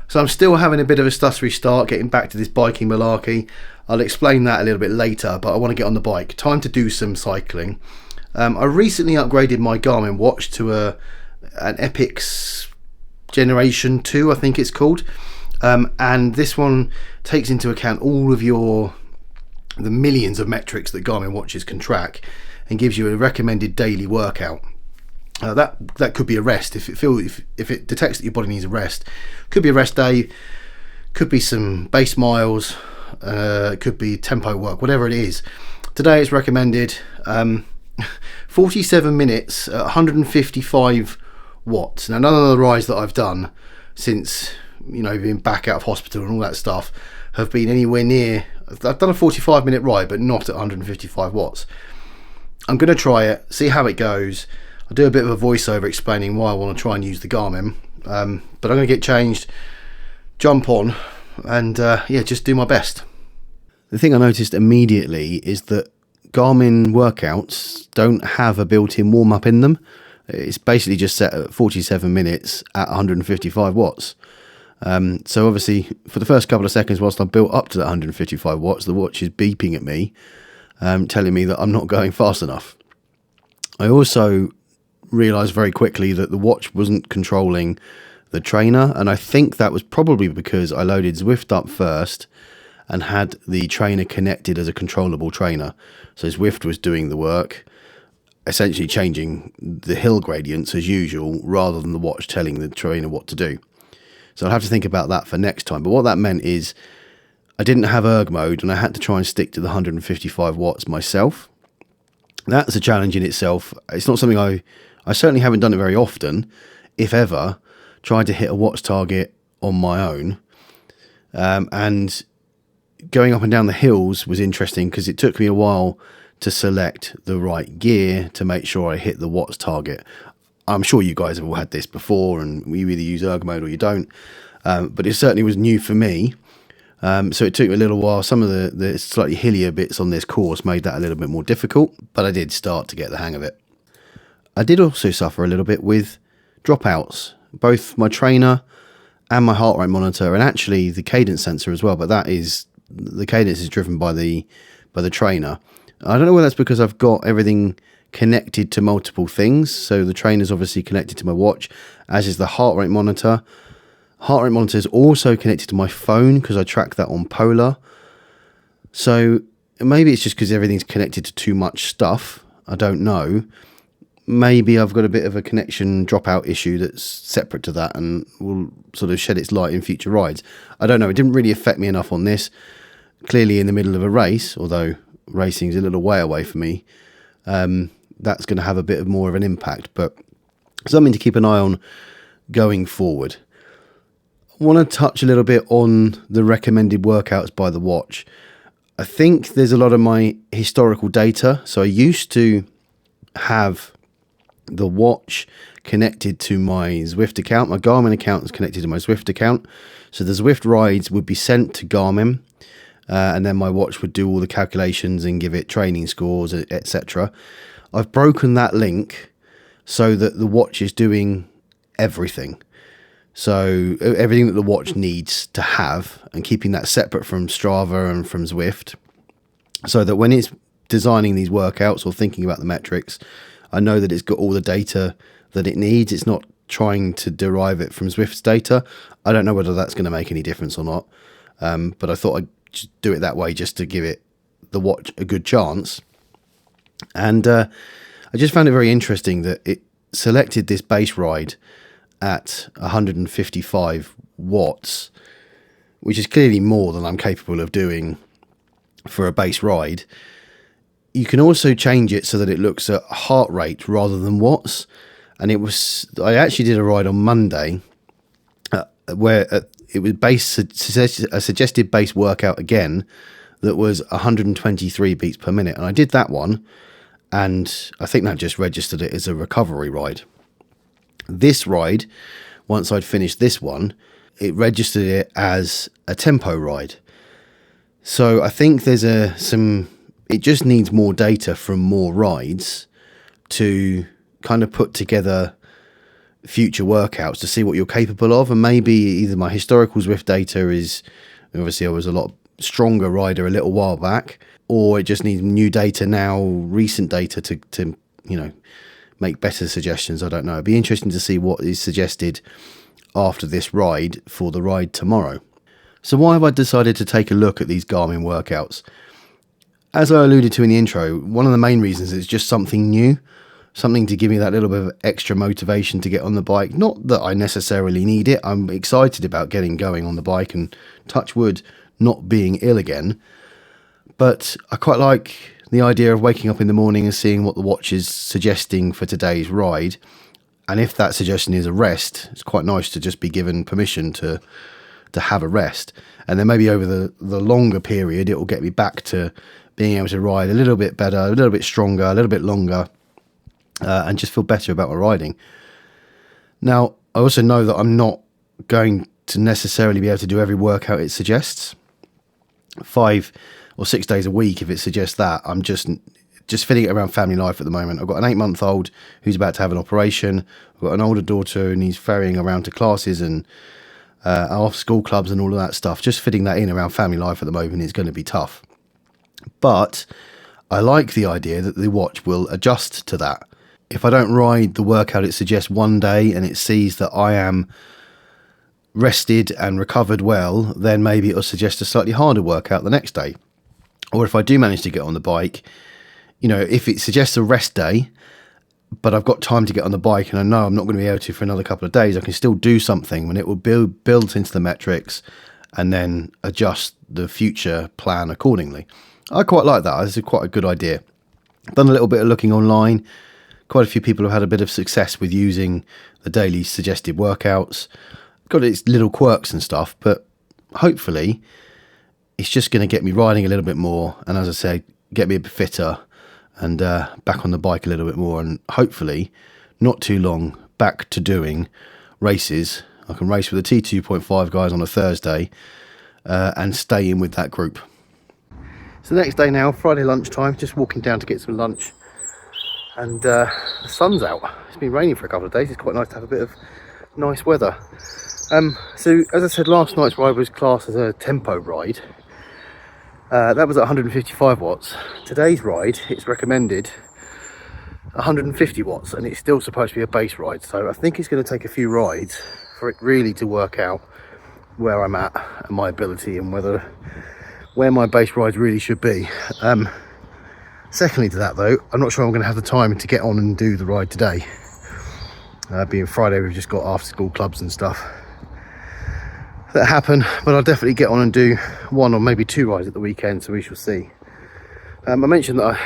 So I'm still having a bit of a stuttery start getting back to this biking malarkey. I'll explain that a little bit later, but I want to get on the bike. Time to do some cycling. I recently upgraded my Garmin watch to an Epix Generation 2, I think it's called. And this one takes into account all of the millions of metrics that Garmin watches can track and gives you a recommended daily workout. That could be a rest if it detects that your body needs a rest. Could be a rest day, could be some base miles, could be tempo work, whatever it is. Today it's recommended 47 minutes at 155 watts. Now, none of the rides that I've done since being back out of hospital and all that stuff have been anywhere near. I've done a 45-minute ride, but not at 155 watts. I'm going to try it, see how it goes. I'll do a bit of a voiceover explaining why I want to try and use the Garmin, but I'm going to get changed, jump on, and just do my best. The thing I noticed immediately is that Garmin workouts don't have a built-in warm-up in them. It's basically just set at 47 minutes at 155 watts. So obviously, for the first couple of seconds whilst I built up to that 155 watts, the watch is beeping at me, telling me that I'm not going fast enough. I also realised very quickly that the watch wasn't controlling the trainer, and I think that was probably because I loaded Zwift up first and had the trainer connected as a controllable trainer. So Zwift was doing the work, essentially changing the hill gradients as usual, rather than the watch telling the trainer what to do. So I'll have to think about that for next time. But what that meant is I didn't have erg mode, and I had to try and stick to the 155 watts myself. That's a challenge in itself. It's not something I certainly haven't done it very often, if ever, tried to hit a watts target on my own. And going up and down the hills was interesting because it took me a while to select the right gear to make sure I hit the watts target. I'm sure you guys have all had this before, and you either use erg mode or you don't. But it certainly was new for me. So it took me a little while. Some of the slightly hillier bits on this course made that a little bit more difficult, but I did start to get the hang of it. I did also suffer a little bit with dropouts, both my trainer and my heart rate monitor, and actually the cadence sensor as well. But the cadence is driven by the trainer. I don't know whether that's because I've got everything connected to multiple things. So the trainer's obviously connected to my watch, as is the heart rate monitor. Heart rate monitor is also connected to my phone because I track that on Polar. So maybe it's just because everything's connected to too much stuff. I don't know. Maybe I've got a bit of a connection dropout issue that's separate to that and will sort of shed its light in future rides. I don't know. It didn't really affect me enough on this. Clearly in the middle of a race, although racing's a little way away for me, that's going to have a bit of more of an impact, but something to keep an eye on going forward. I want to touch a little bit on the recommended workouts by the watch. I think there's a lot of my historical data. So I used to have the watch connected to my Zwift account. My Garmin account is connected to my Zwift account. So the Zwift rides would be sent to Garmin, and then my watch would do all the calculations and give it training scores, etc. I've broken that link so that the watch is doing everything. So everything that the watch needs to have, and keeping that separate from Strava and from Zwift, so that when it's designing these workouts or thinking about the metrics, I know that it's got all the data that it needs. It's not trying to derive it from Zwift's data. I don't know whether that's going to make any difference or not, but I thought I'd just do it that way just to give it the watch a good chance. And I just found it very interesting that it selected this base ride at 155 watts, which is clearly more than I'm capable of doing for a base ride. You can also change it so that it looks at heart rate rather than watts. And I actually did a ride on Monday where it was a suggested base workout again that was 123 beats per minute. And I did that one, and I think that just registered it as a recovery ride. This ride, once I'd finished this one, it registered it as a tempo ride. So I think there's it just needs more data from more rides to kind of put together future workouts to see what you're capable of. And maybe either my historical Zwift data is, obviously I was a lot stronger rider a little while back, or it just needs new data now, recent data to make better suggestions. I don't know. It'd be interesting to see what is suggested after this ride for the ride tomorrow. So why have I decided to take a look at these Garmin workouts? As I alluded to in the intro, one of the main reasons is just something new, something to give me that little bit of extra motivation to get on the bike. Not that I necessarily need it. I'm excited about getting going on the bike and, touch wood, not being ill again. But I quite like the idea of waking up in the morning and seeing what the watch is suggesting for today's ride. And if that suggestion is a rest, it's quite nice to just be given permission to have a rest. And then maybe over the longer period, it will get me back to being able to ride a little bit better, a little bit stronger, a little bit longer, and just feel better about my riding. Now, I also know that I'm not going to necessarily be able to do every workout it suggests. 5 or 6 days a week, if it suggests that, I'm just fitting it around family life at the moment. I've got an 8-month-old who's about to have an operation. I've got an older daughter and he's ferrying around to classes and off school clubs and all of that stuff. Just fitting that in around family life at the moment is going to be tough. But I like the idea that the watch will adjust to that. If I don't ride the workout it suggests one day and it sees that I am rested and recovered well, then maybe it'll suggest a slightly harder workout the next day. Or if I do manage to get on the bike, if it suggests a rest day, but I've got time to get on the bike and I know I'm not going to be able to for another couple of days, I can still do something when it will build into the metrics and then adjust the future plan accordingly. I quite like that. It's quite a good idea. Done a little bit of looking online. Quite a few people have had a bit of success with using the daily suggested workouts. Got its little quirks and stuff, but hopefully it's just going to get me riding a little bit more. And as I say, get me a bit fitter and back on the bike a little bit more, and hopefully not too long back to doing races. I can race with the T2.5 guys on a Thursday and stay in with that group. So the next day now, Friday lunchtime, just walking down to get some lunch, and the sun's out. It's been raining for a couple of days. It's quite nice to have a bit of nice weather. So as I said, last night's ride was classed as a tempo ride. That was at 155 watts. Today's ride, it's recommended 150 watts, and it's still supposed to be a base ride. So I think it's going to take a few rides for it really to work out where I'm at and my ability and where my base rides really should be. Secondly to that though, I'm not sure I'm going to have the time to get on and do the ride today. Being Friday, we've just got after school clubs and stuff that happen, but I'll definitely get on and do 1 or maybe 2 rides at the weekend, so we shall see. I mentioned that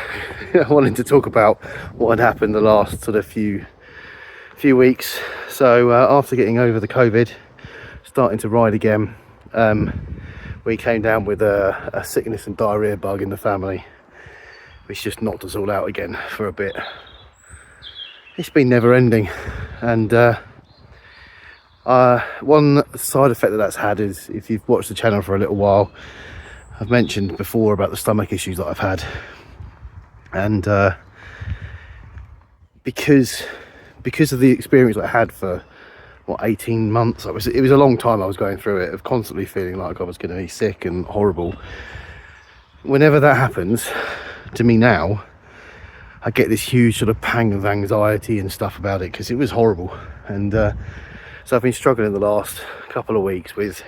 I wanted to talk about what had happened the last sort of few weeks. So after getting over the COVID, starting to ride again, we came down with a sickness and diarrhea bug in the family, which just knocked us all out again for a bit. It's been never ending, and one side effect that's had is, if you've watched the channel for a little while, I've mentioned before about the stomach issues that I've had, and because of the experience I had for 18 months, it was a long time I was going through it, of constantly feeling like I was going to be sick and horrible. Whenever that happens to me now, I get this huge sort of pang of anxiety and stuff about it, because it was horrible. And so I've been struggling the last couple of weeks with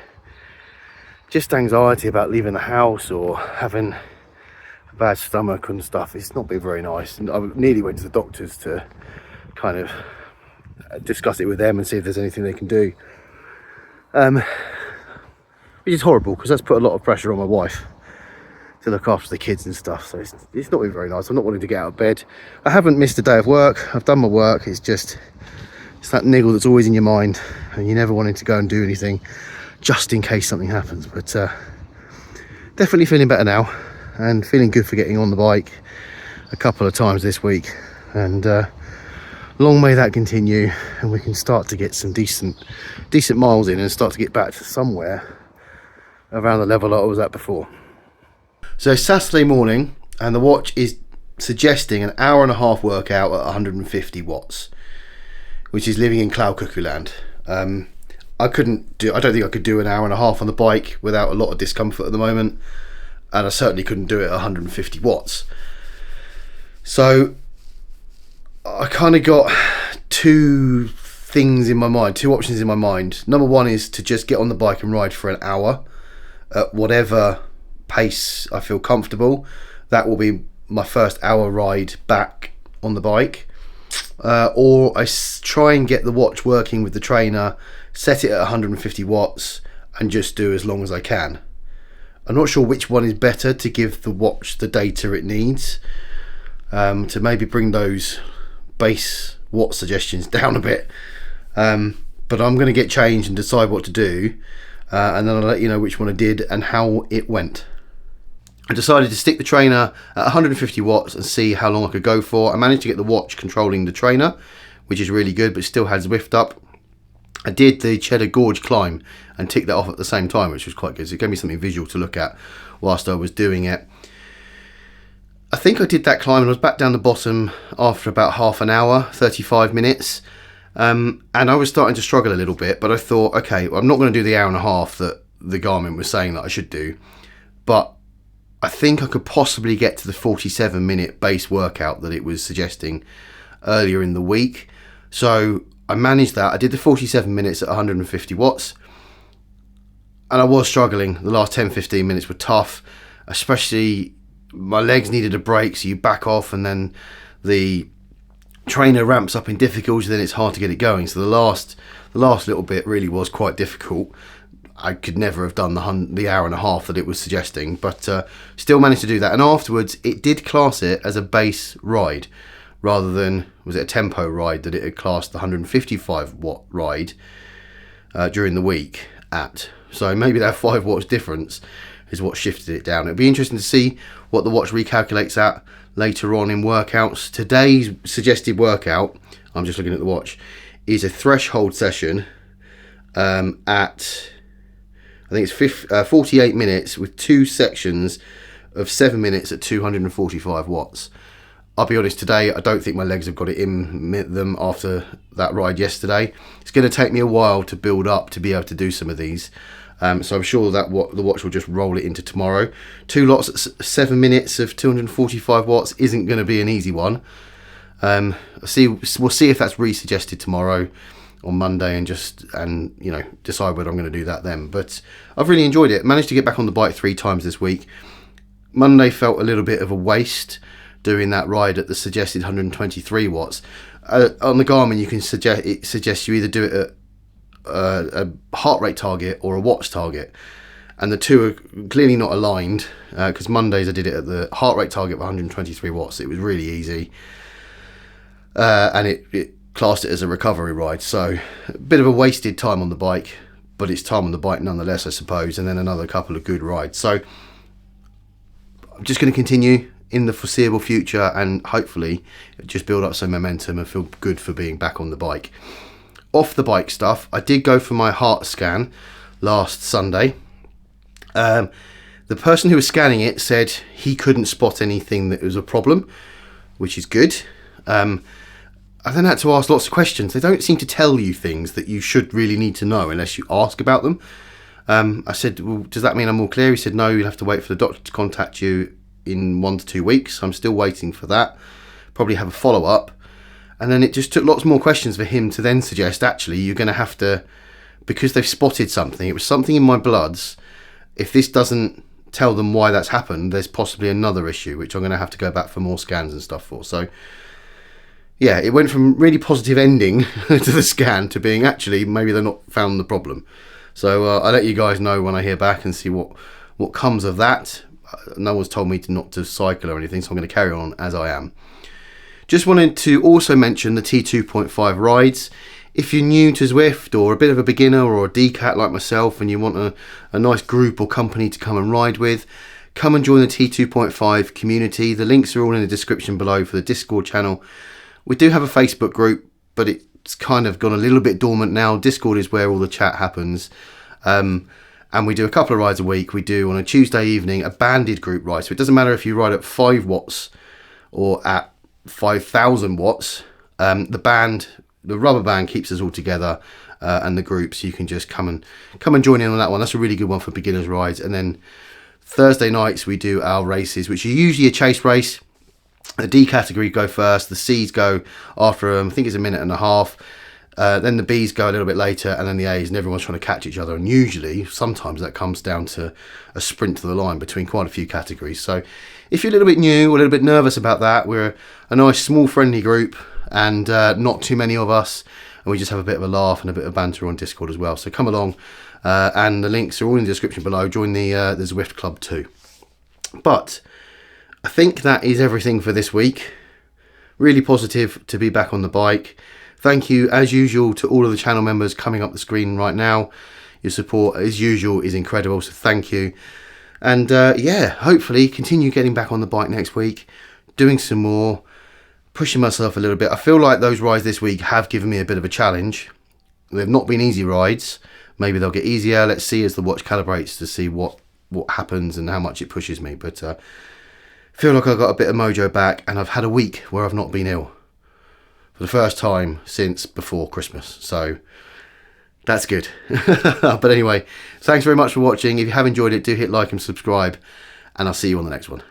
just anxiety about leaving the house or having a bad stomach and stuff. It's not been very nice, and I nearly went to the doctors to kind of discuss it with them and see if there's anything they can do, which is horrible, because that's put a lot of pressure on my wife to look after the kids and stuff. So it's not been very nice. I'm not wanting to get out of bed. I haven't missed a day of work. I've done my work. It's that niggle that's always in your mind, and you never wanting to go and do anything just in case something happens. But definitely feeling better now, and feeling good for getting on the bike a couple of times this week, and long may that continue, and we can start to get some decent miles in and start to get back to somewhere around the level that I was at before. So Saturday morning, and the watch is suggesting an hour and a half workout at 150 watts, which is living in cloud cuckoo land. I don't think I could do an hour and a half on the bike without a lot of discomfort at the moment, and I certainly couldn't do it at 150 watts. So I kind of got two options in my mind. Number one is to just get on the bike and ride for an hour at whatever pace I feel comfortable. That will be my first hour ride back on the bike. Or I try and get the watch working with the trainer, set it at 150 watts and just do as long as I can. I'm not sure which one is better to give the watch the data it needs, to maybe bring those base watt suggestions down a bit. But I'm going to get changed and decide what to do, and then I'll let you know which one I did and how it went. I decided to stick the trainer at 150 watts and see how long I could go for. I managed to get the watch controlling the trainer, which is really good, but still had Zwift up. I did the Cheddar Gorge climb and ticked that off at the same time, which was quite good. So it gave me something visual to look at whilst I was doing it. I think I did that climb and I was back down the bottom after about half an hour, 35 minutes. And I was starting to struggle a little bit, but I thought, okay, well, I'm not going to do the hour and a half that the Garmin was saying that I should do, but I think I could possibly get to the 47-minute base workout that it was suggesting earlier in the week. So I managed that. I did the 47 minutes at 150 watts, and I was struggling. The last 10-15 minutes were tough, especially my legs needed a break, so you back off and then the trainer ramps up in difficulty, then it's hard to get it going. So the last little bit really was quite difficult. I could never have done the hour and a half that it was suggesting, but still managed to do that. And afterwards, it did class it as a base ride rather than, was it a tempo ride that it had classed the 155 watt ride during the week at. So maybe that 5 watts difference is what shifted it down. It'll be interesting to see what the watch recalculates at later on in workouts. Today's suggested workout, I'm just looking at the watch, is a threshold session at, I think it's 48 minutes with 2 sections of 7 minutes at 245 watts. I'll be honest, today I don't think my legs have got it in them after that ride yesterday. It's going to take me a while to build up to be able to do some of these. So I'm sure that the watch will just roll it into tomorrow. 2 lots at 7 minutes of 245 watts isn't going to be an easy one. We'll see if that's re-suggested tomorrow on Monday, and decide whether I'm going to do that then. But I've really enjoyed it. Managed to get back on the bike 3 times this week. Monday felt a little bit of a waste doing that ride at the suggested 123 watts. On the Garmin, it suggests you either do it at a heart rate target or a watts target, and the two are clearly not aligned, because Mondays I did it at the heart rate target of 123 watts. It was really easy, and it classed it as a recovery ride, so a bit of a wasted time on the bike, but it's time on the bike nonetheless, I suppose, and then another couple of good rides. So I'm just going to continue in the foreseeable future and hopefully just build up some momentum and feel good for being back on the bike. Off the bike stuff, I did go for my heart scan last Sunday. The person who was scanning it said he couldn't spot anything that was a problem, which is good. I then had to ask lots of questions. They don't seem to tell you things that you should really need to know unless you ask about them. I said, well, does that mean I'm all clear? He said, no, you'll have to wait for the doctor to contact you in 1 to 2 weeks. I'm still waiting for that. Probably have a follow-up. And then it just took lots more questions for him to then suggest, actually, you're going to have to, because they've spotted something, it was something in my bloods. If this doesn't tell them why that's happened, there's possibly another issue, which I'm going to have to go back for more scans and stuff for. So, yeah, it went from really positive ending to the scan to being, actually, maybe they've not found the problem. So I'll let you guys know when I hear back and see what comes of that. No one's told me not to cycle or anything, so I'm going to carry on as I am. Just wanted to also mention the T2.5 rides. If you're new to Zwift or a bit of a beginner or a decat like myself and you want a nice group or company to come and ride with, come and join the T2.5 community. The links are all in the description below for the Discord channel. We do have a Facebook group, but it's kind of gone a little bit dormant now. Discord is where all the chat happens. And we do a couple of rides a week. We do on a Tuesday evening a banded group ride. So it doesn't matter if you ride at 5 watts or at 5,000 watts. The band the rubber band keeps us all together, and the group, so you can just come and join in on that one. That's a really good one for beginners rides. And then Thursday nights we do our races, which are usually a chase race. The D category go first, the C's go after them. I think it's a minute and a half. Then the B's go a little bit later, and then the A's, and everyone's trying to catch each other. And usually, sometimes that comes down to a sprint to the line between quite a few categories. So if you're a little bit new or a little bit nervous about that, we're a nice, small, friendly group, and not too many of us. And we just have a bit of a laugh and a bit of banter on Discord as well. So come along, and the links are all in the description below. Join the Zwift Club too. But I think that is everything for this week. Really positive to be back on the bike. Thank you, as usual, to all of the channel members coming up the screen right now. Your support, as usual, is incredible, so thank you. And yeah, hopefully continue getting back on the bike next week, doing some more, pushing myself a little bit. I feel like those rides this week have given me a bit of a challenge. They've not been easy rides. Maybe they'll get easier. Let's see as the watch calibrates to see what happens and how much it pushes me. But feel like I've got a bit of mojo back, and I've had a week where I've not been ill for the first time since before Christmas. So that's good. But anyway, thanks very much for watching. If you have enjoyed it, do hit like and subscribe, and I'll see you on the next one.